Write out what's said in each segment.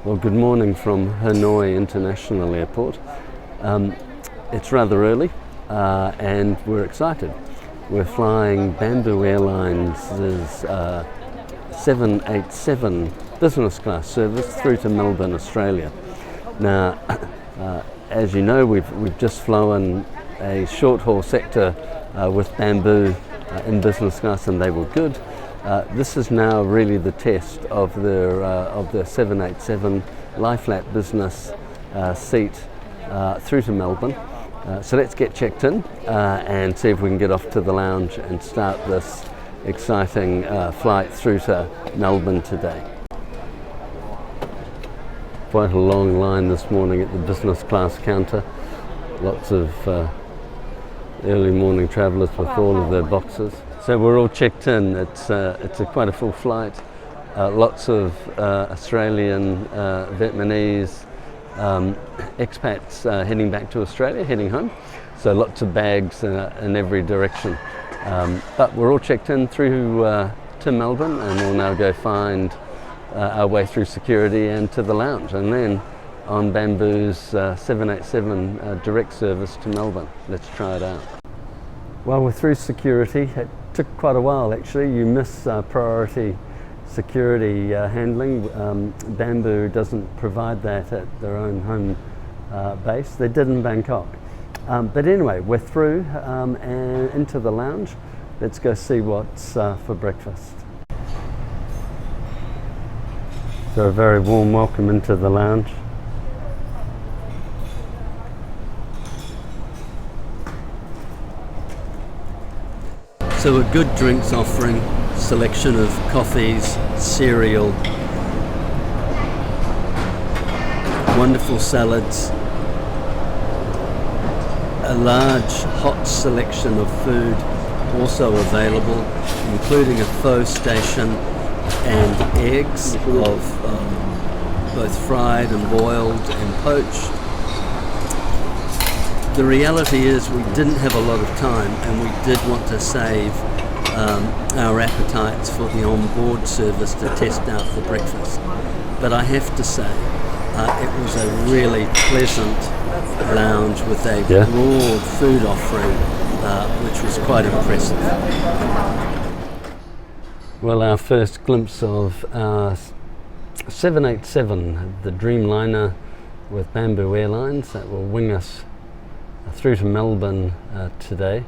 Well, good morning from Hanoi International Airport. It's rather early and we're excited. We're flying Bamboo Airlines' 787 business class service through to Melbourne, Australia. Now, as you know, we've just flown a short haul sector with Bamboo in business class and they were good. This is now really the test of the 787 lie-flat business seat through to Melbourne. So let's get checked in and see if we can get off to the lounge and start this exciting flight through to Melbourne today. Quite a long line this morning at the business class counter. Lots of early morning travellers with all of their boxes. So we're all checked in. It's quite a full flight. Lots of Australian, Vietnamese expats heading back to Australia, heading home. So lots of bags in every direction. But we're all checked in through to Melbourne, and we'll now go find our way through security and to the lounge, and then on Bamboo's 787 direct service to Melbourne. Let's try it out. Well, we're through security. It took quite a while actually. You miss priority security handling. Bamboo doesn't provide that at their own home base. They did in Bangkok. But anyway, we're through and into the lounge. Let's go see what's for breakfast. So a very warm welcome into the lounge. So a good drinks offering, selection of coffees, cereal, wonderful salads, a large hot selection of food also available, including a pho station and eggs of both fried and boiled and poached. The reality is we didn't have a lot of time and we did want to save our appetites for the on-board service to test out for breakfast. But I have to say, it was a really pleasant lounge with a broad food offering, which was quite impressive. Well, our first glimpse of our 787, the Dreamliner with Bamboo Airlines, that will wing us through to Melbourne today.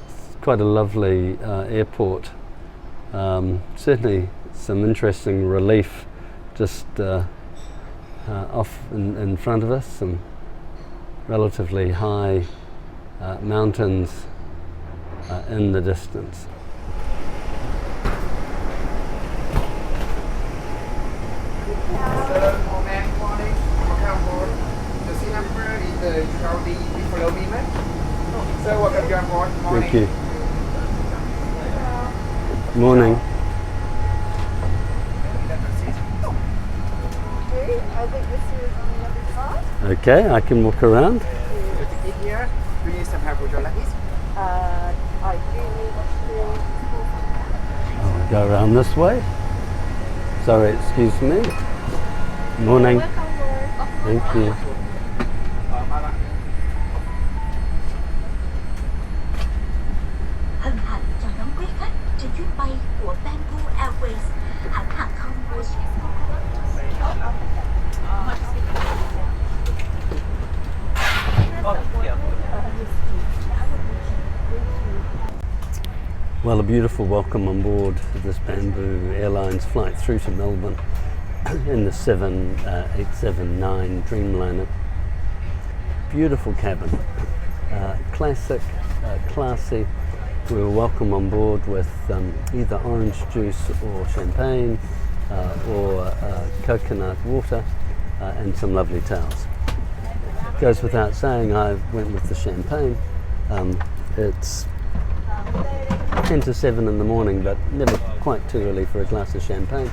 It's quite a lovely airport. Certainly some interesting relief just off in front of us, some relatively high mountains in the distance. Thank you. Morning. Okay, I can walk around. Here, do you need some help with your luggage? I do need to. I'll go around this way. Sorry, excuse me. Morning. Thank you. Hân hạnh chào đón quý khách trên chuyến bay của Bamboo Airways, hãng hàng không của Well, a beautiful welcome on board this Bamboo Airlines flight through to Melbourne in the 787-9 Dreamliner. Beautiful cabin, classic, classy. We were welcome on board with either orange juice or champagne or coconut water and some lovely towels. Goes without saying, I went with the champagne. It's 10 to 7 in the morning, but never quite too early for a glass of champagne.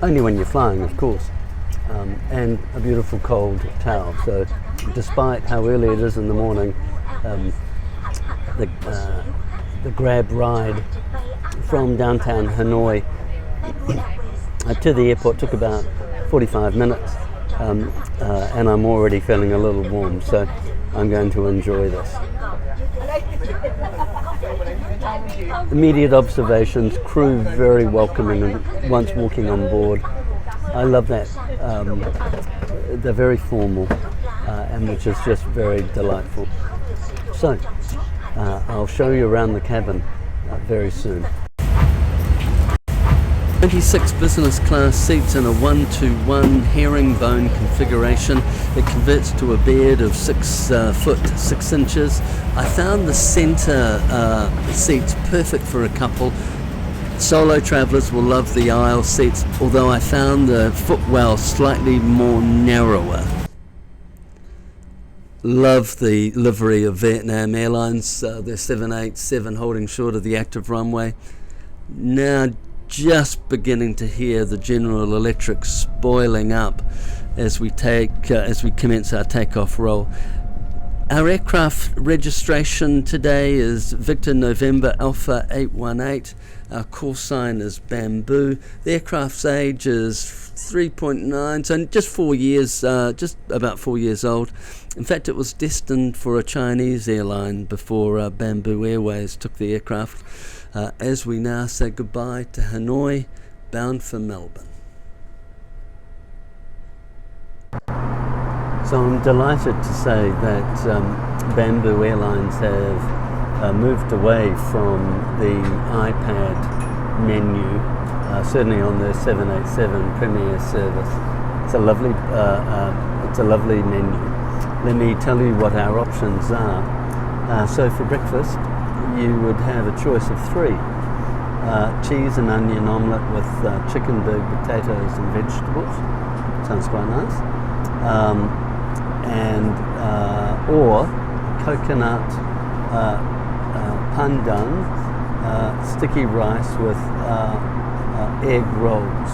Only when you're flying, of course. And a beautiful cold towel. So despite how early it is in the morning, the Grab ride from downtown Hanoi to the airport took about 45 minutes, and I'm already feeling a little warm, so I'm going to enjoy this. Immediate observations, crew very welcoming once walking on board. I love that. They're very formal, and which is just very delightful. So, I'll show you around the cabin very soon. 26 business class seats in a 1-to-1 herringbone configuration. It converts to a bed of 6 foot 6 inches. I found the centre seats perfect for a couple. Solo travellers will love the aisle seats, although I found the footwell slightly more narrower. Love the livery of Vietnam Airlines, their 787 holding short of the active runway. Now just beginning to hear the General Electric spoiling up as we commence our takeoff roll. Our aircraft registration today is Victor November Alpha 818. Our call sign is Bamboo. The aircraft's age is 3.9, so just 4 years, just about 4 years old. In fact, it was destined for a Chinese airline before Bamboo Airways took the aircraft. As we now say goodbye to Hanoi, bound for Melbourne. So I'm delighted to say that Bamboo Airlines have moved away from the iPad menu, certainly on their 787 Premier service. It's a lovely menu. Let me tell you what our options are. So for breakfast, you would have a choice of 3. Cheese and onion omelette with chicken, burger, potatoes and vegetables. Sounds quite nice. Or coconut pandan, sticky rice with egg rolls.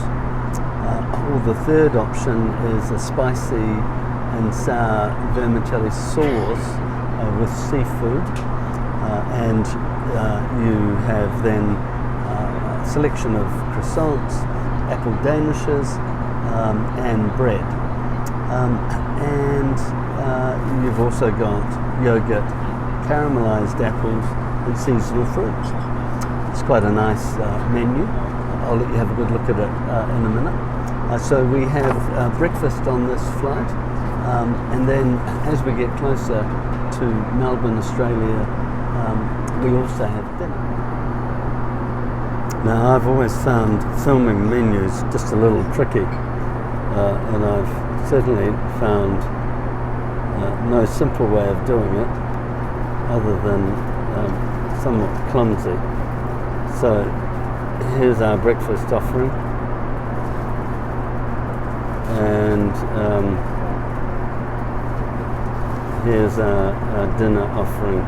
Or the third option is a spicy and sour vermicelli sauce with seafood. And you have then a selection of croissants, apple danishes, and bread. And you've also got yogurt, caramelized apples, and seasonal fruits. It's quite a nice menu. I'll let you have a good look at it in a minute. So we have breakfast on this flight, and then as we get closer to Melbourne, Australia, we also have dinner. Now, I've always found filming menus just a little tricky, and I've certainly found no simple way of doing it other than somewhat clumsy. So here's our breakfast offering, and here's our dinner offering.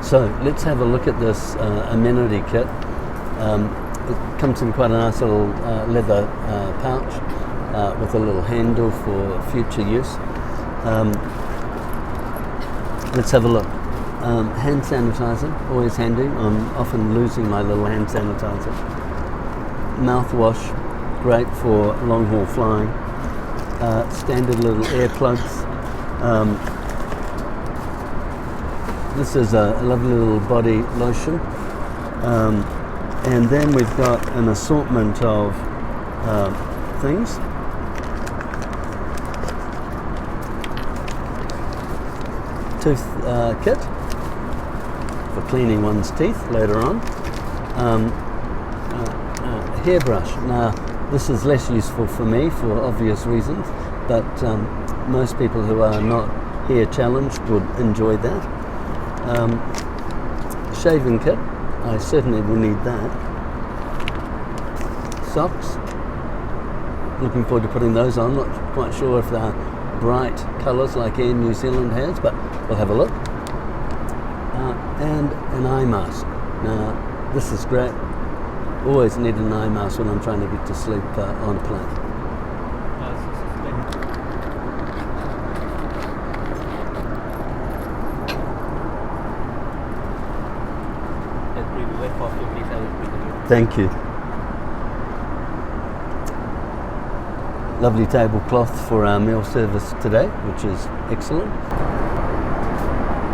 So let's have a look at this amenity kit. It comes in quite a nice little leather pouch with a little handle for future use. Let's have a look. Hand sanitizer, always handy. I'm often losing my little hand sanitizer. Mouthwash, great for long haul flying. Standard little earplugs. This is a lovely little body lotion. And then we've got an assortment of things. Tooth kit for cleaning one's teeth later on. Hairbrush. Now, this is less useful for me for obvious reasons, but most people who are not hair challenged would enjoy that. Shaving kit, I certainly will need that. Socks, looking forward to putting those on. Not quite sure if they're bright colours like Air New Zealand has, but we'll have a look. And an eye mask. Now, this is great. Always need an eye mask when I'm trying to get to sleep on a plane. wait for a few minutes, I will bring you. Thank you. Lovely tablecloth for our meal service today, which is excellent.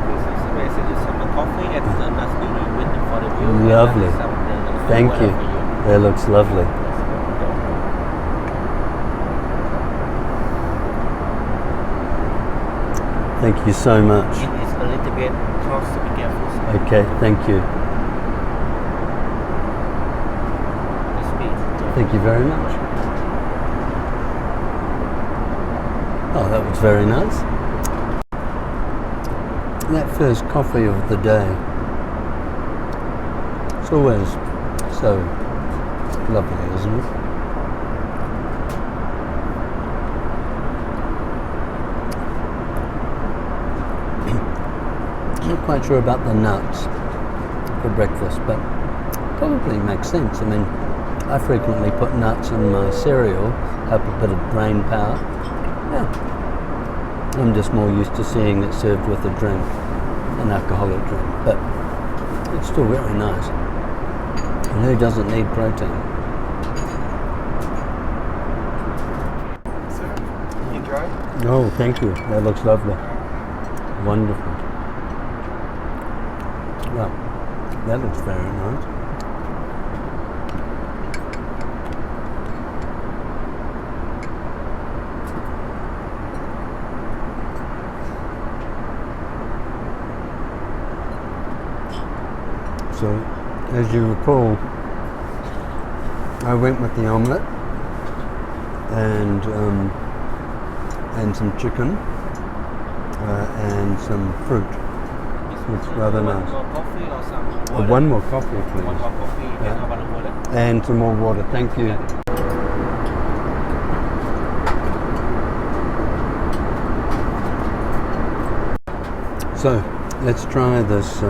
This is basically some coffee and some nasty waiting for the view. Lovely. And some Thank water you. for you. That looks lovely. Thank you so much. It is a little bit close, to be careful. Okay, thank you. The speed. Thank you very much. Oh, that was very nice. That first coffee of the day. It's always so lovely, isn't it? I'm not quite sure about the nuts for breakfast, but probably makes sense. I mean, I frequently put nuts in my cereal, help a bit of brain power. Yeah. I'm just more used to seeing it served with a drink, an alcoholic drink, but it's still very nice. And who doesn't need protein? Sir, enjoy. No, thank you. That looks lovely. Wonderful. Well, that looks very nice. So, as you recall, I went with the omelette and some chicken and some fruit. It's rather nice. More coffee or some water? One more coffee, please. One more coffee and Yeah. how about water? And some more water, thank you. So, let's try this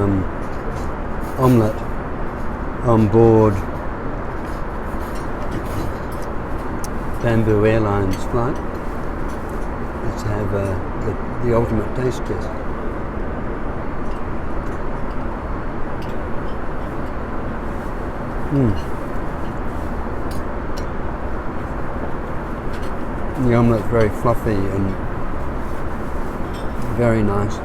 omelette on board Bamboo Airlines flight. Let's have the ultimate taste test. The omelette's very fluffy and very nice.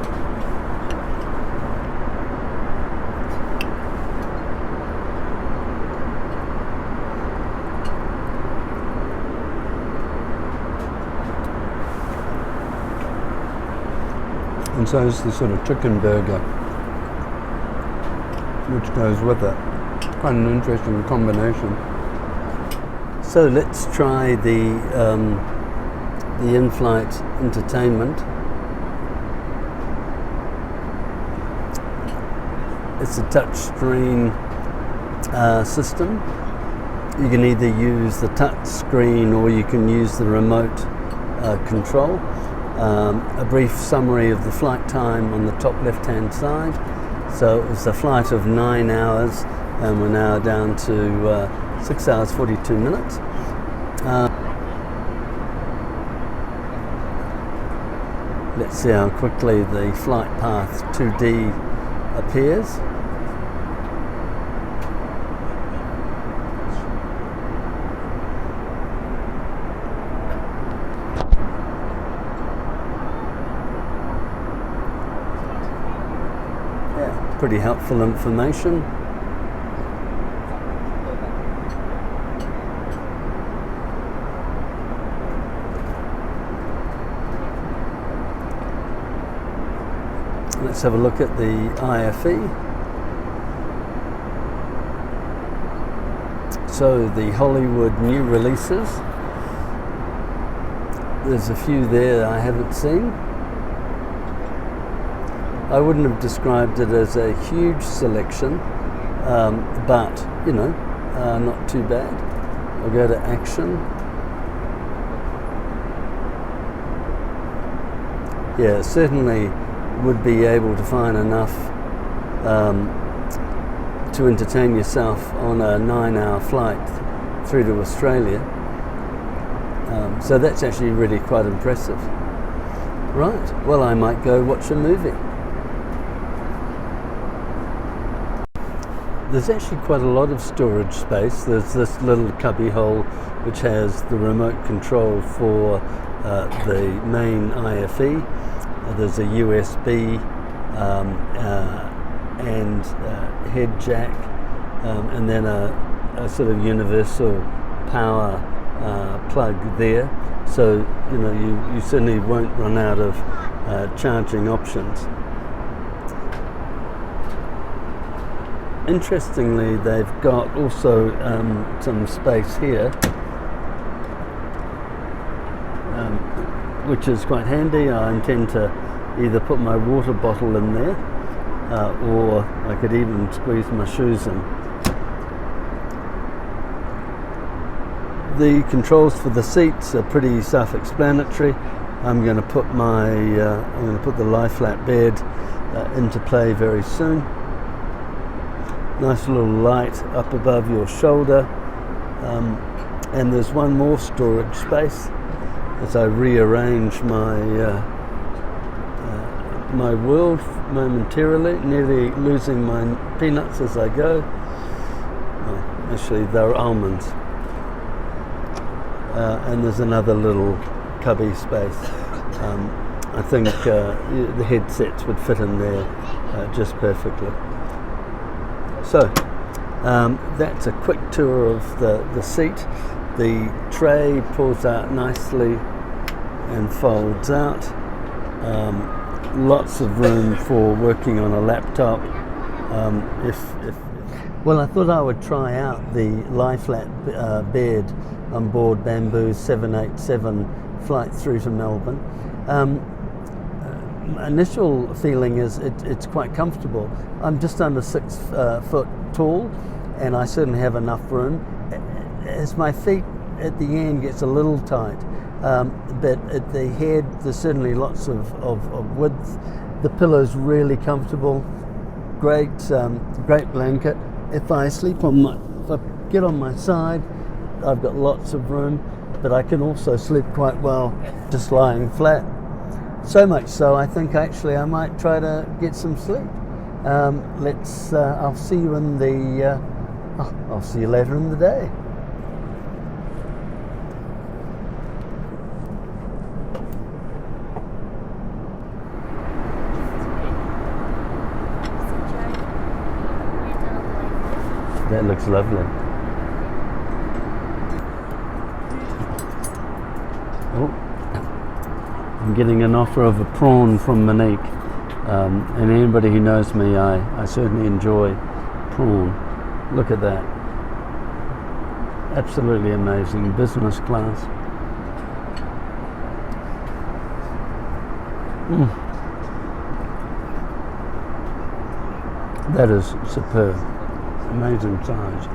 And so is the sort of chicken burger which goes with it. Quite an interesting combination. So let's try the in-flight entertainment. It's a touch screen system. You can either use the touch screen or you can use the remote control. A brief summary of the flight time on the top left-hand side. So it was a flight of 9 hours and we're now down to 6 hours 42 minutes. Let's see how quickly the flight path 2D appears. Yeah, pretty helpful information. Let's have a look at the IFE. So the Hollywood new releases. There's a few there I haven't seen. I wouldn't have described it as a huge selection, but you know, not too bad. I'll go to action. Yeah, certainly would be able to find enough to entertain yourself on a 9-hour flight through to Australia. So that's actually really quite impressive. Right, well, I might go watch a movie. There's actually quite a lot of storage space. There's this little cubby hole which has the remote control for the main IFE. There's a USB and head jack, and then a sort of universal power plug there. So you certainly won't run out of charging options. Interestingly, they've got also some space here, which is quite handy. I intend to either put my water bottle in there, or I could even squeeze my shoes in. The controls for the seats are pretty self-explanatory. I'm going to put the lie flat bed into play very soon. Nice little light up above your shoulder, and there's one more storage space as I rearrange my my world momentarily, nearly losing my peanuts as I go. Oh, actually, they're almonds. And there's another little cubby space. I think the headsets would fit in there just perfectly. So that's a quick tour of the seat. The tray pulls out nicely and folds out. Lots of room for working on a laptop. Well, I thought I would try out the lie flat bed on board Bamboo 787 flight through to Melbourne. Initial feeling is it's quite comfortable. I'm just under 6 foot tall, and I certainly have enough room. As my feet at the end gets a little tight, but at the head there's certainly lots of width. The pillow's really comfortable. Great blanket. If I get on my side, I've got lots of room, but I can also sleep quite well just lying flat. So much so, I think actually I might try to get some sleep. I'll see you in the. I'll see you later in the day. That looks lovely. Oh, I'm getting an offer of a prawn from Monique. And anybody who knows me, I certainly enjoy prawn. Look at that. Absolutely amazing. Business class. That is superb. Amazing size.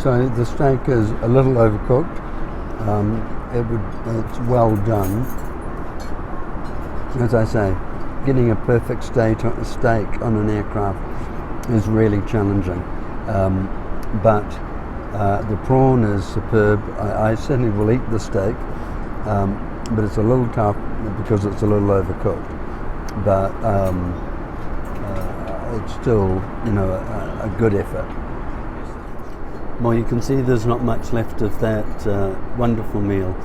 So the steak is a little overcooked. It's well done. As I say, getting a perfect steak on an aircraft is really challenging. But the prawn is superb. I certainly will eat the steak, but it's a little tough because it's a little overcooked. But it's still, a good effort. Well, you can see there's not much left of that wonderful meal.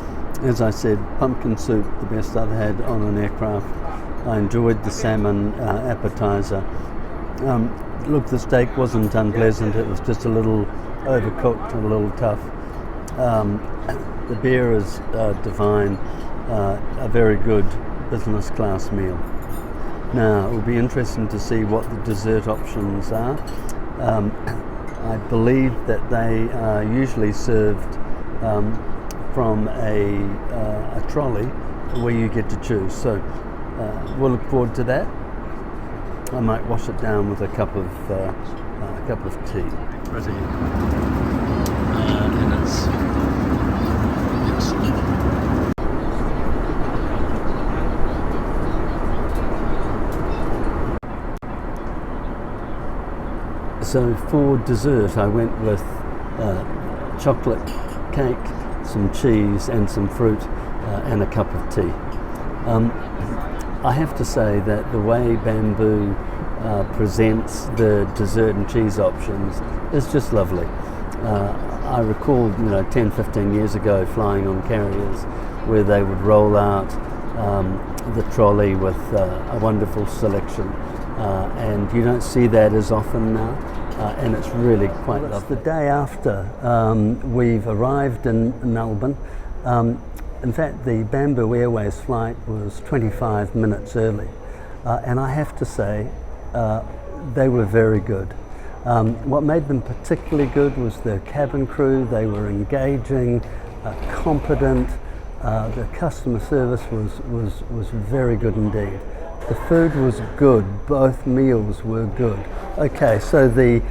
As I said, pumpkin soup, the best I've had on an aircraft. I enjoyed the salmon appetizer. Look, the steak wasn't unpleasant. It was just a little overcooked and a little tough. The beer is divine, a very good business class meal. Now, it will be interesting to see what the dessert options are. I believe that they are usually served from a trolley where you get to choose. So we'll look forward to that. I might wash it down with a cup of tea. And it's so for dessert, I went with chocolate cake, some cheese, and some fruit, and a cup of tea. I have to say that the way Bamboo presents the dessert and cheese options is just lovely. I recall, 10-15 years ago flying on carriers where they would roll out the trolley with a wonderful selection, and you don't see that as often now, and it's really quite lovely. The day after we've arrived in Melbourne, in fact, the Bamboo Airways flight was 25 minutes early, and I have to say they were very good. What made them particularly good was their cabin crew. They were engaging, competent. The customer service was very good indeed. The food was good. Both meals were good. Okay, so the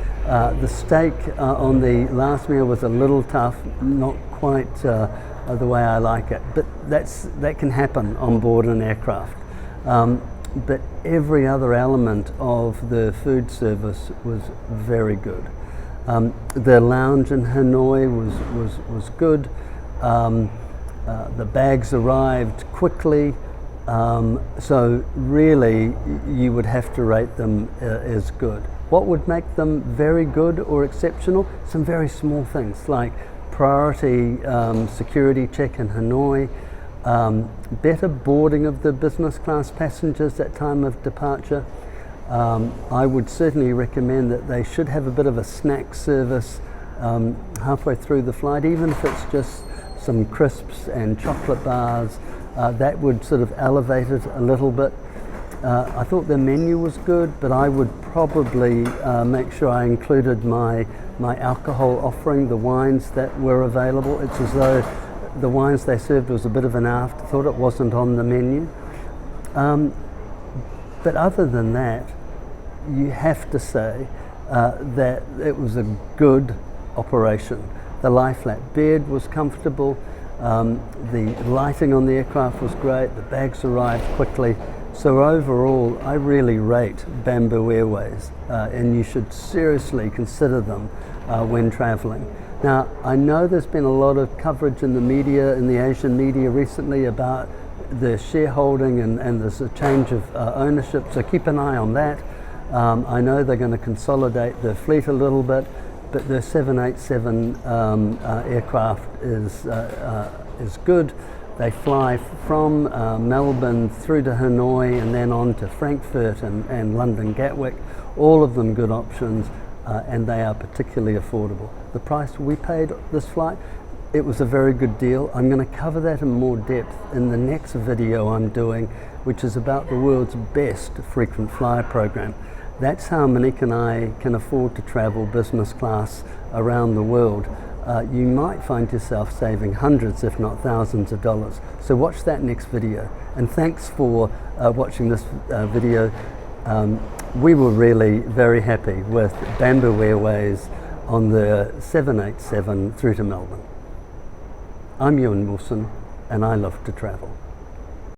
steak on the last meal was a little tough, not quite the way I like it, but that can happen on board an aircraft. But every other element of the food service was very good. The lounge in Hanoi was good. The bags arrived quickly. So really, you would have to rate them as good. What would make them very good or exceptional? Some very small things like priority security check in Hanoi, better boarding of the business class passengers at time of departure. I would certainly recommend that they should have a bit of a snack service halfway through the flight, even if it's just some crisps and chocolate bars. That would sort of elevate it a little bit. I thought the menu was good, but I would probably make sure I included my alcohol offering, the wines that were available. It's as though the wines they served was a bit of an afterthought. It wasn't on the menu. But other than that, you have to say that it was a good operation. The lie-flat bed was comfortable. The lighting on the aircraft was great. The bags arrived quickly. So overall, I really rate Bamboo Airways, and you should seriously consider them when traveling. Now, I know there's been a lot of coverage in the media, in the Asian media recently about the shareholding and there's a change of ownership, so keep an eye on that. I know they're going to consolidate the fleet a little bit, but the 787 aircraft is good. They fly from Melbourne through to Hanoi and then on to Frankfurt and London Gatwick. All of them good options, and they are particularly affordable. The price we paid this flight, it was a very good deal. I'm going to cover that in more depth in the next video I'm doing, which is about the world's best frequent flyer program. That's how Monique and I can afford to travel business class around the world. You might find yourself saving hundreds, if not thousands of dollars. So watch that next video. And thanks for watching this video. We were really very happy with Bamboo Airways on the 787 through to Melbourne. I'm Ewan Wilson, and I love to travel.